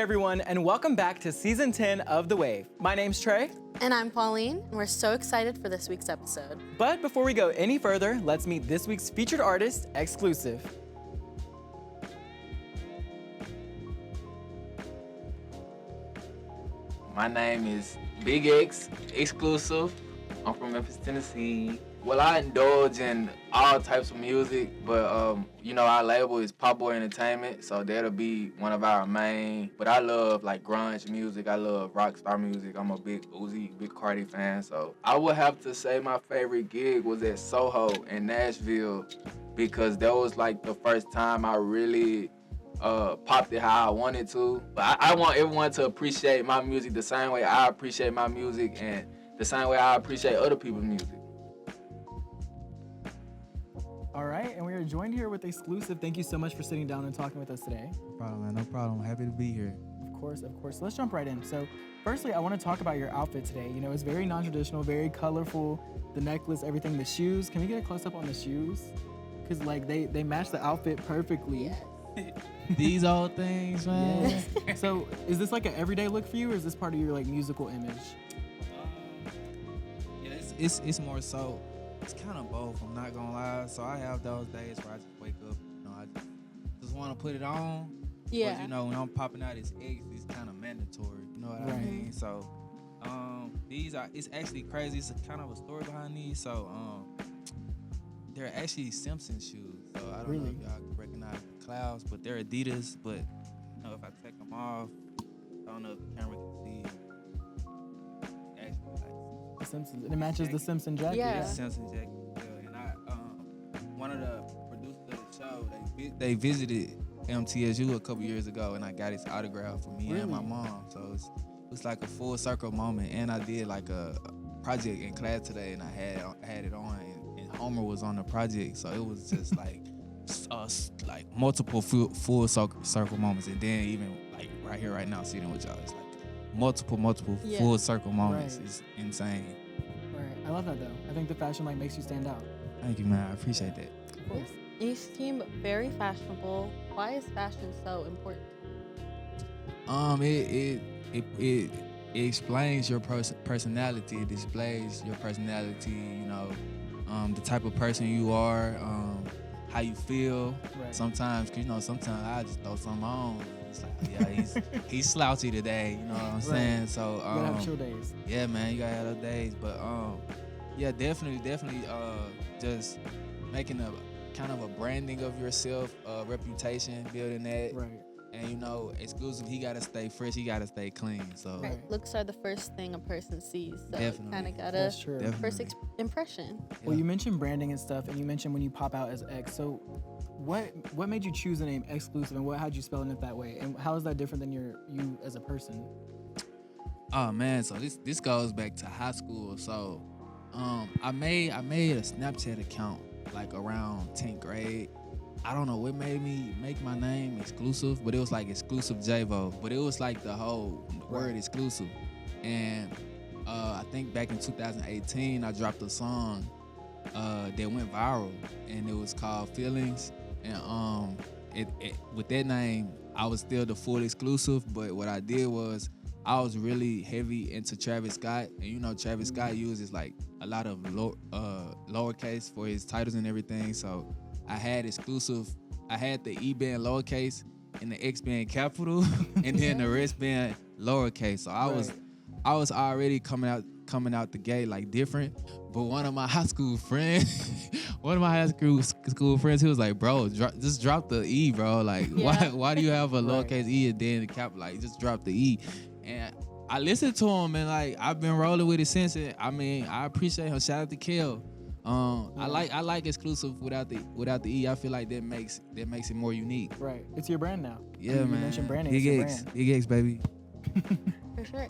everyone, and welcome back to Season 10 of The Wave. My name's Trey. And I'm Pauline, and we're so excited for this week's episode. But before we go any further, let's meet this week's featured artist, Xclusive. My name is Big X, Xclusive. I'm from Memphis, Tennessee. Well, I indulge in all types of music, but our label is Pop Boy Entertainment, so that'll be one of our main. But I love like grunge music. I love rock star music. I'm a big Uzi, big Cardi fan, so I would have to say my favorite gig was at Soho in Nashville because that was like the first time I really popped it how I wanted to. But I want everyone to appreciate my music the same way I appreciate my music and the same way I appreciate other people's music. All right, and we are joined here with Xclusive. Thank you so much for sitting down and talking with us today. No problem, man. No problem. Happy to be here. Of course. Let's jump right in. So, firstly, I want to talk about your outfit today. You know, it's very non-traditional, very colorful. The necklace, everything, the shoes. Can we get a close-up on the shoes? Because, like, they match the outfit perfectly. Yes. These old things, man. Yes. So, is this like an everyday look for you, or is this part of your, like, musical image? Yeah, it's more so. It's kind of both, I'm not gonna lie. So I have those days where I just wake up, I just want to put it on. Yeah. But, when I'm popping out as eggs, it's kind of mandatory. You know what I mean? So, it's actually crazy. It's kind of a story behind these. So, they're actually Simpson shoes. So I don't know if y'all can recognize the clouds, but they're Adidas. But, if I take them off, I don't know if the camera can see. The Simpsons. It matches the Simpson jacket. Yeah. Simpson jacket. Yeah. And one of the producers of the show, they visited MTSU a couple years ago, and I got his autograph for me and my mom. So it was like a full circle moment. And I did like a project in class today, and I had it on, and Homer was on the project. So it was just like multiple full circle moments, and then even like right here, right now, sitting with y'all, it's like multiple full circle moments. Right. It's insane. Right. I love that though. I think the fashion like makes you stand out. Thank you, man. I appreciate that. Of course. You seem very fashionable. Why is fashion so important? It explains your personality. It displays your personality. The type of person you are. How you feel. Right. Sometimes I just throw something on. It's like, he's slouchy today. You know what I'm saying? So You gotta have chill days. yeah, man, you gotta have those days. But yeah, definitely, just making a kind of a branding of yourself, reputation, building that. Right. And Xclusive, he gotta stay fresh, he gotta stay clean. So Right. Looks are the first thing a person sees. So Definitely. kind of got That's a true. first impression. Well, you mentioned branding and stuff, and you mentioned when you pop out as X. So, what made you choose the name Xclusive, and how'd you spell it that way? And how is that different than you as a person? Oh man, so this goes back to high school. So I made a Snapchat account like around 10th grade. I don't know what made me make my name Xclusive, but it was like Xclusive Javo. But it was like the whole word exclusive. And I think back in 2018, I dropped a song that went viral, and it was called Feelings. And with that name, I was still the full Xclusive, but what I did was I was really heavy into Travis Scott, and Travis Scott uses like a lot of lowercase for his titles and everything. So I had Xclusive. I had the E being lowercase and the X being capital, and then the rest being lowercase. So I was already coming out the gate like different. But one of my high school friends, he was like, "Bro, just drop the E, bro. Like, why do you have a lowercase E and then the cap? Like, just drop the E." And I listened to him, and like I've been rolling with it since. And I appreciate him. Shout out to Kel. I like Xclusive without the E. I feel like that makes it more unique. Right. It's your brand now. Yeah, you man. mentioned branding. Big X, baby. For sure.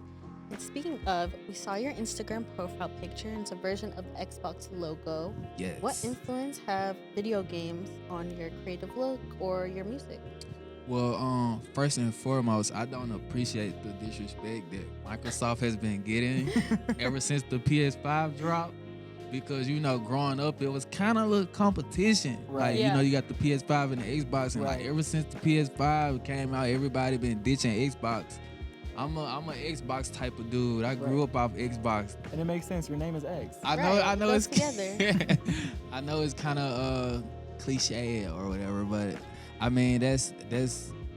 And speaking of, we saw your Instagram profile picture, and it's a version of the Xbox logo. Yes. What influence have video games on your creative look or your music? Well, first and foremost, I don't appreciate the disrespect that Microsoft has been getting ever since the PS5 dropped. because you know, growing up, it was kind of a little competition. Right. Like Yeah. you know, you got the PS5 and the Xbox, and like Right. ever since the PS5 came out, everybody been ditching Xbox. I'm a Xbox type of dude. I grew Right. up off Xbox. And it makes sense. Your name is X. I know, Right, I know goes it's together. I know it's kind of cliche or whatever, but I mean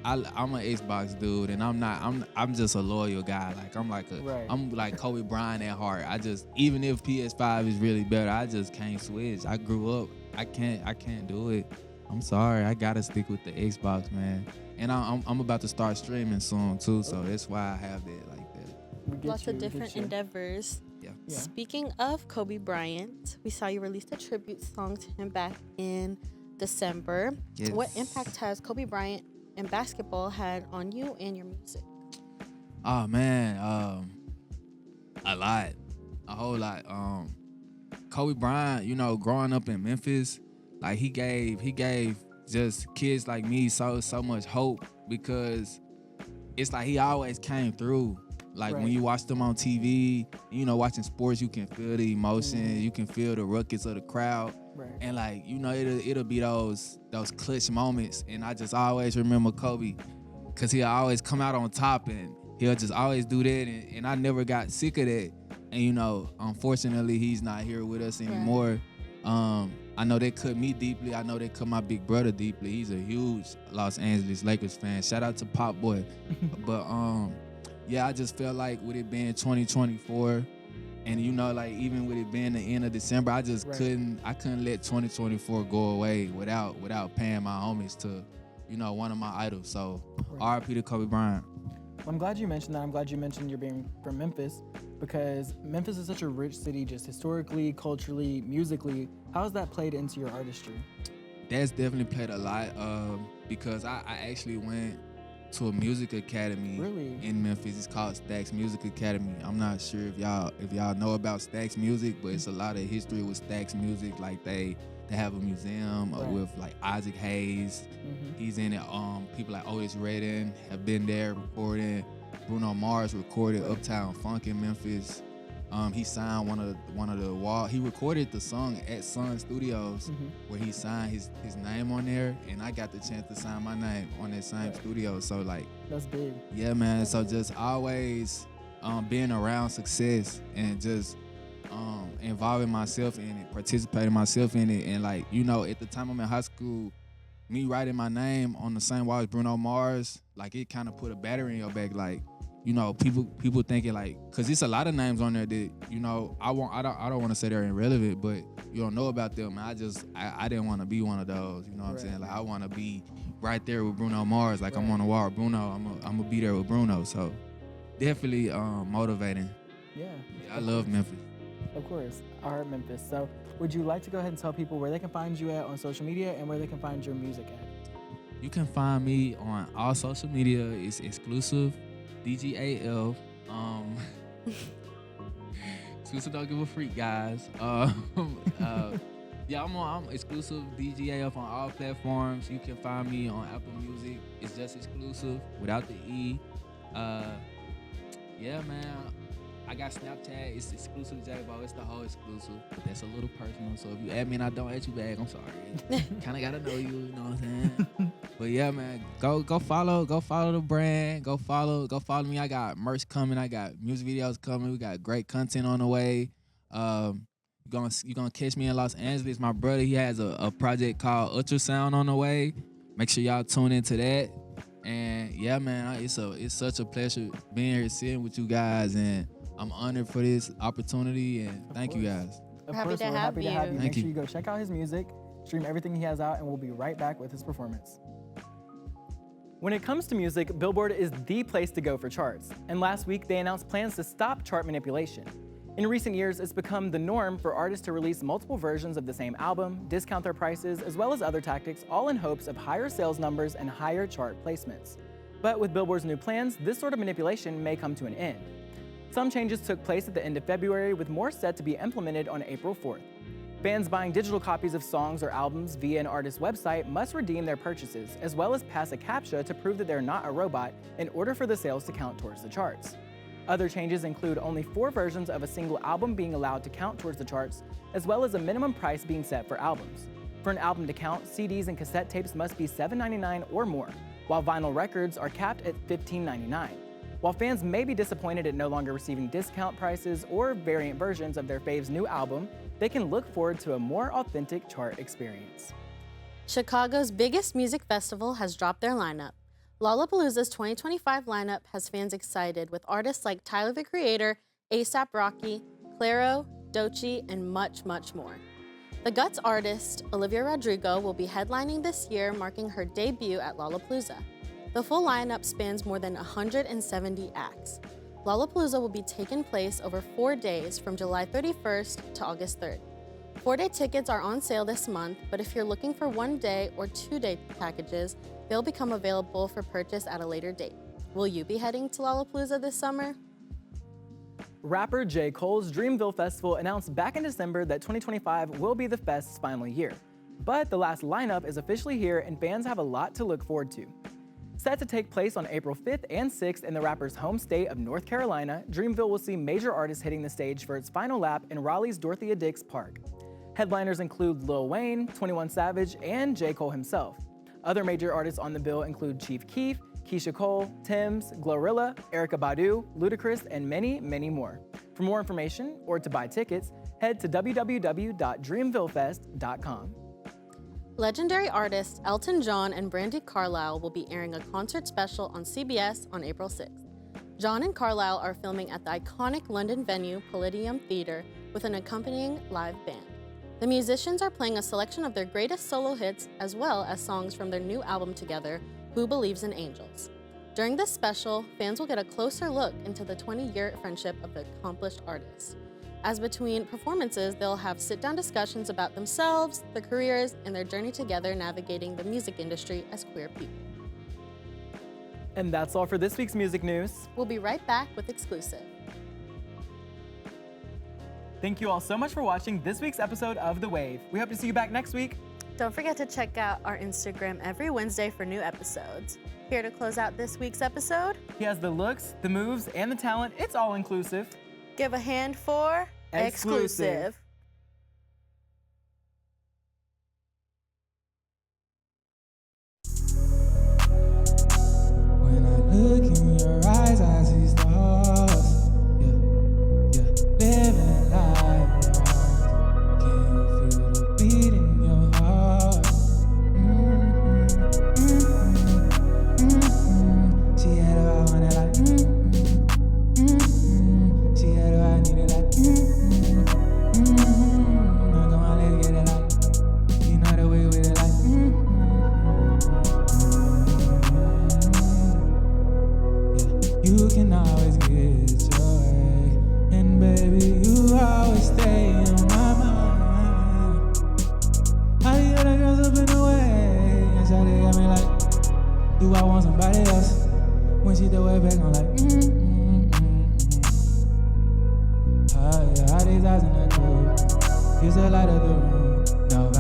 I'm an Xbox dude, and I'm just a loyal guy. Like Right. I'm like Kobe Bryant at heart. I just, even if PS5 is really better, I just can't switch. I grew up. I can't do it. I'm sorry. I gotta stick with the Xbox, man. And I'm about to start streaming soon too, so that's why I have that like that. We get Lots you, of we get different you. endeavors. Yeah. Yeah. Speaking of Kobe Bryant, we saw you released a tribute song to him back in December. Yes. What impact has Kobe Bryant and basketball had on you and your music? Oh man, a lot, a whole lot. Kobe Bryant, you know, growing up in Memphis, like he gave just kids like me so much hope, because it's like he always came through. Like when Right. you watch them on TV, you know, watching sports, you can feel the emotion, Mhm. you can feel the ruckus of the crowd. Right. And like, you know, it'll be those clutch moments. And I just always remember Kobe, because he'll always come out on top, and he'll just always do that. And I never got sick of that. And you know, unfortunately, he's not here with us anymore. I know they cut me deeply. I know they cut my big brother deeply. He's a huge Los Angeles Lakers fan. Shout out to Pop Boy. But yeah, I just felt like with it being 2024, and you know, like even with it being the end of December, I just Right. couldn't let 2024 go away without paying my homage to, you know, one of my idols. So Right. R.I.P. to Kobe Bryant. I'm glad you mentioned that. I'm glad you mentioned you're being from Memphis, because Memphis is such a rich city, just historically, culturally, musically. How has that played into your artistry? That's definitely played a lot, because I actually went to a music academy Really? in Memphis. It's called Stax Music Academy. I'm not sure if y'all know about Stax Music, but it's a lot of history with Stax Music. Like they have a museum Right. with like Isaac Hayes. Mm-hmm. He's in it. People like Otis Redding have been there recording. Bruno Mars recorded Right. Uptown Funk in Memphis. He signed one of the wall. He recorded the song at Sun Studios, Mm-hmm. where he signed his name on there, and I got the chance to sign my name on that same Right. studio. So like, That's big. yeah, man. So just always being around success, and just involving myself in it, participating myself in it. And like, you know, at the time I'm in high school, me writing my name on the same wall as Bruno Mars, like it kind of put a battery in your back. Like, you know, people thinking like, cause it's a lot of names on there that, you know, I don't want to say they're irrelevant, but you don't know about them. And I didn't want to be one of those. You know what I'm Right. saying? Like I want to be right there with Bruno Mars. Like I'm Right. on the wall with Bruno. I'm gonna be there with Bruno. So definitely motivating. Yeah. I love Memphis. Of course. I heard Memphis. So would you like to go ahead and tell people where they can find you at on social media and where they can find your music at? You can find me on all social media. It's Xclusive, DGAF. Xclusive don't give a freak, guys. Yeah, I'm Xclusive DGAF on all platforms. You can find me on Apple Music. It's just Xclusive without the E. Yeah, man. I got Snapchat. It's Xclusive J-Bo. It's the whole Exclusive. But that's a little personal. So if you add me and I don't add you back, I'm sorry. Kind of gotta know you. You know what I'm saying? But yeah, man, go follow the brand. Go follow me. I got merch coming. I got music videos coming. We got great content on the way. You gonna catch me in Los Angeles. My brother, he has a project called Ultrasound on the way. Make sure y'all tune into that. And yeah, man, it's such a pleasure being here, sitting with you guys, and I'm honored for this opportunity. And thank you guys. Of Happy course, to we're have happy to have you. you. Thank Make sure you. you go check out his music, stream everything he has out, and we'll be right back with his performance. When it comes to music, Billboard is the place to go for charts. And last week, they announced plans to stop chart manipulation. In recent years, it's become the norm for artists to release multiple versions of the same album, discount their prices, as well as other tactics, all in hopes of higher sales numbers and higher chart placements. But with Billboard's new plans, this sort of manipulation may come to an end. Some changes took place at the end of February, with more set to be implemented on April 4th. Fans buying digital copies of songs or albums via an artist's website must redeem their purchases, as well as pass a CAPTCHA to prove that they're not a robot in order for the sales to count towards the charts. Other changes include only 4 versions of a single album being allowed to count towards the charts, as well as a minimum price being set for albums. For an album to count, CDs and cassette tapes must be $7.99 or more, while vinyl records are capped at $15.99. While fans may be disappointed at no longer receiving discount prices or variant versions of their fave's new album, they can look forward to a more authentic chart experience. Chicago's biggest music festival has dropped their lineup. Lollapalooza's 2025 lineup has fans excited with artists like Tyler the Creator, A$AP Rocky, Clairo, Doechii, and much, much more. The Guts artist, Olivia Rodrigo, will be headlining this year, marking her debut at Lollapalooza. The full lineup spans more than 170 acts. Lollapalooza will be taking place over 4 days from July 31st to August 3rd. 4-day tickets are on sale this month, but if you're looking for 1-day or 2-day packages, they'll become available for purchase at a later date. Will you be heading to Lollapalooza this summer? Rapper J. Cole's Dreamville Festival announced back in December that 2025 will be the fest's final year. But the last lineup is officially here and fans have a lot to look forward to. Set to take place on April 5th and 6th in the rapper's home state of North Carolina, Dreamville will see major artists hitting the stage for its final lap in Raleigh's Dorothea Dix Park. Headliners include Lil Wayne, 21 Savage, and J. Cole himself. Other major artists on the bill include Chief Keef, Keisha Cole, Tems, Glorilla, Erykah Badu, Ludacris, and many, many more. For more information or to buy tickets, head to www.dreamvillefest.com. Legendary artists Elton John and Brandi Carlile will be airing a concert special on CBS on April 6th. John and Carlile are filming at the iconic London venue Palladium Theatre with an accompanying live band. The musicians are playing a selection of their greatest solo hits as well as songs from their new album together, Who Believes in Angels. During this special, fans will get a closer look into the 20-year friendship of the accomplished artists. As between performances, they'll have sit-down discussions about themselves, their careers, and their journey together navigating the music industry as queer people. And that's all for this week's music news. We'll be right back with Xclusive. Thank you all so much for watching this week's episode of The Wave. We hope to see you back next week. Don't forget to check out our Instagram every Wednesday for new episodes. Here to close out this week's episode, He has the looks, the moves, and the talent. It's all inclusive. give a hand for Xclusive. When I look in your eyes, I see stars. Yeah, yeah, living life. Can you feel the beat in your heart? She had what I wanted, like. She had what I needed, like. I'm gonna let get it, like. You know the way with it, like. You can always get joy, and baby, you always stay on my mind. I hear the girls up in the way, and Shawty got me like, do I want somebody else? When she throw it back, I'm like, Oh yeah, all these eyes in the club, you the light of the room. No,